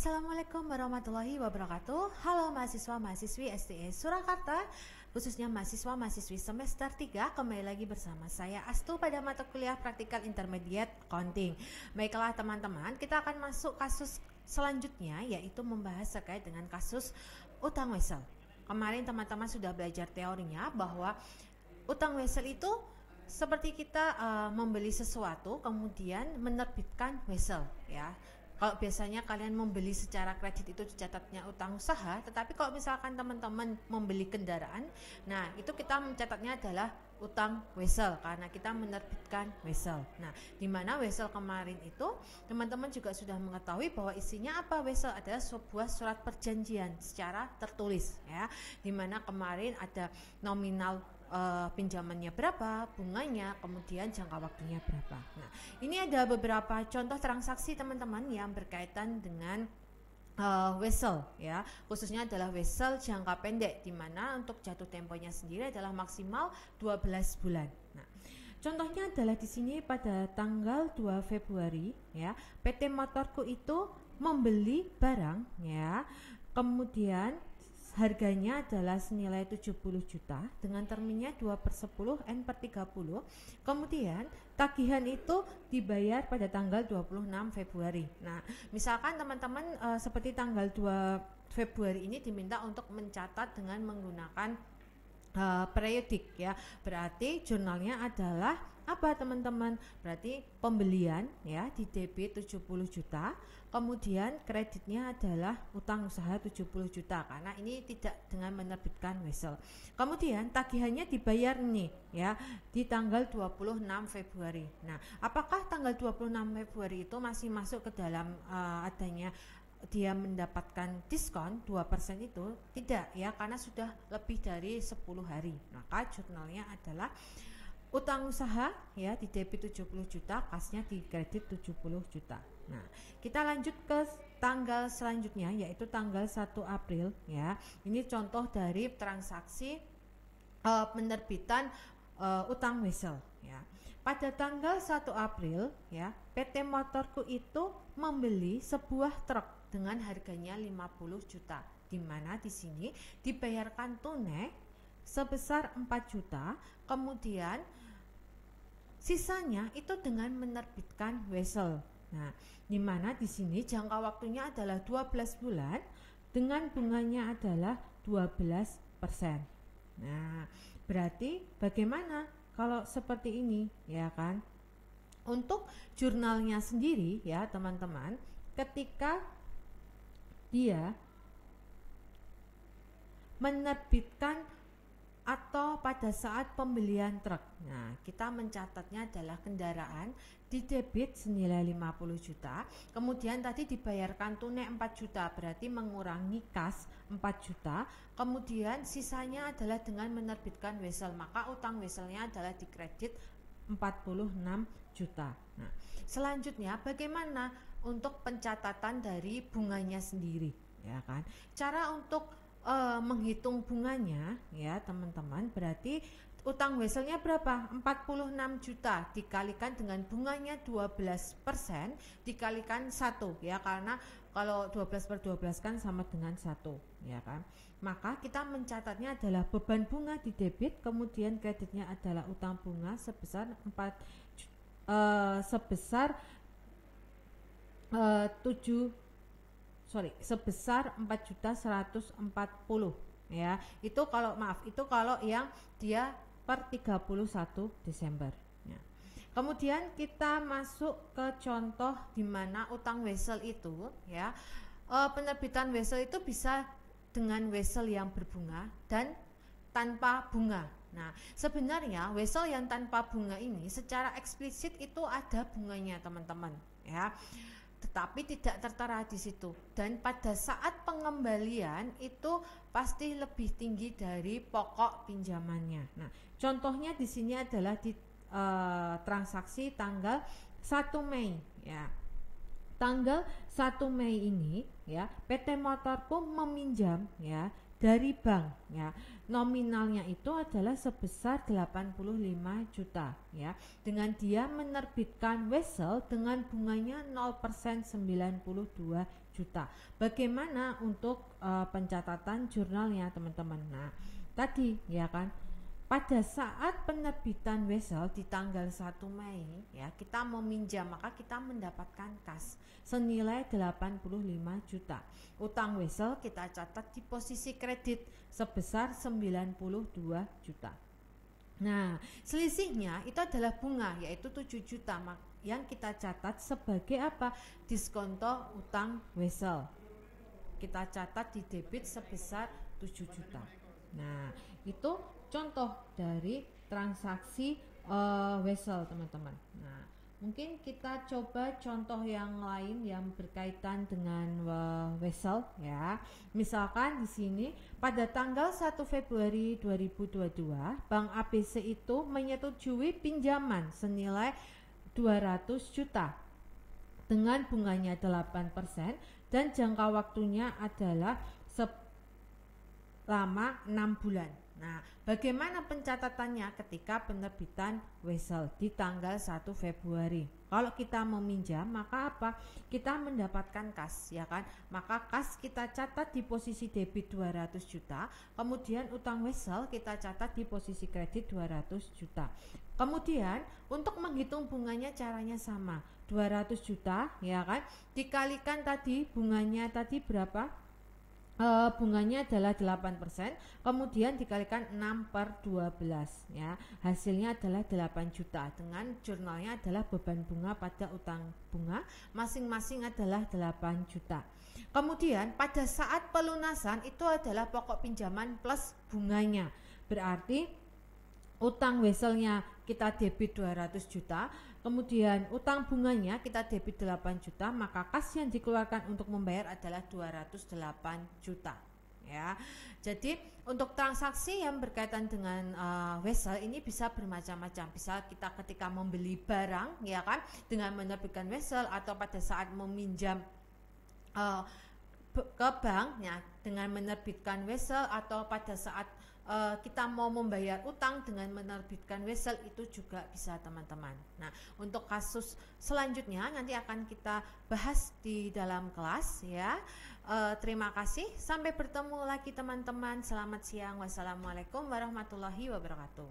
Assalamualaikum warahmatullahi wabarakatuh. Halo mahasiswa-mahasiswi STE Surakarta, khususnya mahasiswa-mahasiswi semester 3. Kembali lagi bersama saya Astu pada mata kuliah Praktikal Intermediate Accounting. Baiklah teman-teman, kita akan masuk kasus selanjutnya, yaitu membahas terkait dengan kasus utang wesel. Kemarin teman-teman sudah belajar teorinya bahwa utang wesel itu seperti kita membeli sesuatu kemudian menerbitkan wesel, ya. Kalau biasanya kalian membeli secara kredit itu dicatatnya utang usaha, tetapi kalau misalkan teman-teman membeli kendaraan, nah itu kita mencatatnya adalah utang wesel karena kita menerbitkan wesel. Nah, di mana wesel kemarin itu teman-teman juga sudah mengetahui bahwa isinya apa. Wesel adalah sebuah surat perjanjian secara tertulis, ya. Di mana kemarin ada nominal pinjamannya berapa, bunganya, kemudian jangka waktunya berapa. Nah, ini ada beberapa contoh transaksi teman-teman yang berkaitan dengan wesel, ya, khususnya adalah wesel jangka pendek, di mana untuk jatuh temponya sendiri adalah maksimal 12 bulan. Nah, contohnya adalah di sini pada tanggal 2 Februari, ya, PT Motorku itu membeli barang, ya, kemudian harganya adalah senilai 70 juta dengan terminnya 2/10 N/30. Kemudian tagihan itu dibayar pada tanggal 26 Februari. Nah, misalkan teman-teman seperti tanggal 2 Februari ini diminta untuk mencatat dengan menggunakan periodik, ya. Berarti jurnalnya adalah apa teman-teman? Berarti pembelian, ya, di debit 70 juta, kemudian kreditnya adalah utang usaha 70 juta karena ini tidak dengan menerbitkan wesel. Kemudian tagihannya dibayar nih, ya, di tanggal 26 Februari. Nah, apakah tanggal 26 Februari itu masih masuk ke dalam adanya dia mendapatkan diskon 2% itu? Tidak, ya, karena sudah lebih dari 10 hari. Maka jurnalnya adalah utang usaha, ya, di debit 70 juta, kasnya di kredit 70 juta. Nah, kita lanjut ke tanggal selanjutnya, yaitu tanggal 1 April, ya. Ini contoh dari transaksi penerbitan utang wesel, ya. Pada tanggal 1 April, ya, PT Motorku itu membeli sebuah truk dengan harganya 50 juta, di mana di sini dibayarkan tunai sebesar 4 juta, kemudian sisanya itu dengan menerbitkan wesel. Nah, di mana di sini jangka waktunya adalah 12 bulan dengan bunganya adalah 12%. Nah, berarti bagaimana kalau seperti ini, ya kan? Untuk jurnalnya sendiri, ya teman-teman, ketika dia menerbitkan atau pada saat pembelian truk, nah kita mencatatnya adalah kendaraan di debit senilai 50 juta, kemudian tadi dibayarkan tunai 4 juta, berarti mengurangi kas 4 juta, kemudian sisanya adalah dengan menerbitkan wesel, maka utang weselnya adalah dikredit 46 juta. Nah, selanjutnya bagaimana untuk pencatatan dari bunganya sendiri, ya kan? Cara untuk menghitung bunganya, ya teman-teman, berarti utang weselnya berapa? 46 juta dikalikan dengan bunganya 12% dikalikan 1, ya, karena kalau 12/12 kan sama dengan 1, ya kan? Maka kita mencatatnya adalah beban bunga di debit, kemudian kreditnya adalah utang bunga sebesar 4.140, ya. Itu kalau itu kalau yang dia per 31 Desember, ya. Kemudian kita masuk ke contoh di mana utang wesel itu, ya, penerbitan wesel itu bisa dengan wesel yang berbunga dan tanpa bunga. Nah, sebenarnya wesel yang tanpa bunga ini secara eksplisit itu ada bunganya teman-teman, ya, tetapi tidak tertera di situ, dan pada saat pengembalian itu pasti lebih tinggi dari pokok pinjamannya. Nah, contohnya di sini adalah di transaksi tanggal 1 Mei, ya. Tanggal 1 Mei ini, ya, PT Motorku meminjam, ya, dari bank, ya. Nominalnya itu adalah sebesar 85 juta, ya. Dengan dia menerbitkan wesel dengan bunganya 0% 92 juta. Bagaimana untuk pencatatan jurnalnya teman-teman? Nah, tadi ya kan, pada saat penerbitan wesel di tanggal 1 Mei ya, kita meminjam, maka kita mendapatkan kas senilai 85 juta. Utang wesel kita catat di posisi kredit sebesar 92 juta. Nah, selisihnya itu adalah bunga, yaitu 7 juta yang kita catat sebagai apa? Diskonto utang wesel. Kita catat di debit sebesar 7 juta. Nah, itu contoh dari transaksi wesel teman-teman. Nah, mungkin kita coba contoh yang lain yang berkaitan dengan wesel ya. Misalkan di sini pada tanggal 1 Februari 2022 Bank ABC itu menyetujui pinjaman senilai 200 juta dengan bunganya 8% dan jangka waktunya adalah selama 6 bulan. Nah, bagaimana pencatatannya ketika penerbitan wesel di tanggal 1 Februari? Kalau kita meminjam, maka apa? Kita mendapatkan kas, ya kan? Maka kas kita catat di posisi debit 200 juta, kemudian utang wesel kita catat di posisi kredit 200 juta. Kemudian untuk menghitung bunganya caranya sama, 200 juta, ya kan? Dikalikan tadi bunganya tadi berapa? Bunganya adalah 8%, kemudian dikalikan 6/12 ya, hasilnya adalah 8 juta dengan jurnalnya adalah beban bunga pada utang bunga masing-masing adalah 8 juta. Kemudian pada saat pelunasan itu adalah pokok pinjaman plus bunganya, berarti utang weselnya kita debit 200 juta, kemudian utang bunganya kita debit 8 juta, maka kas yang dikeluarkan untuk membayar adalah 208 juta ya. Jadi untuk transaksi yang berkaitan dengan wesel ini bisa bermacam-macam. Bisa kita ketika membeli barang ya kan dengan menerbitkan wesel, atau pada saat meminjam ke bank ya dengan menerbitkan wesel, atau pada saat kita mau membayar utang dengan menerbitkan wesel, itu juga bisa teman-teman. Nah, untuk kasus selanjutnya nanti akan kita bahas di dalam kelas ya. Terima kasih, sampai bertemu lagi teman-teman. Selamat siang, wassalamualaikum warahmatullahi wabarakatuh.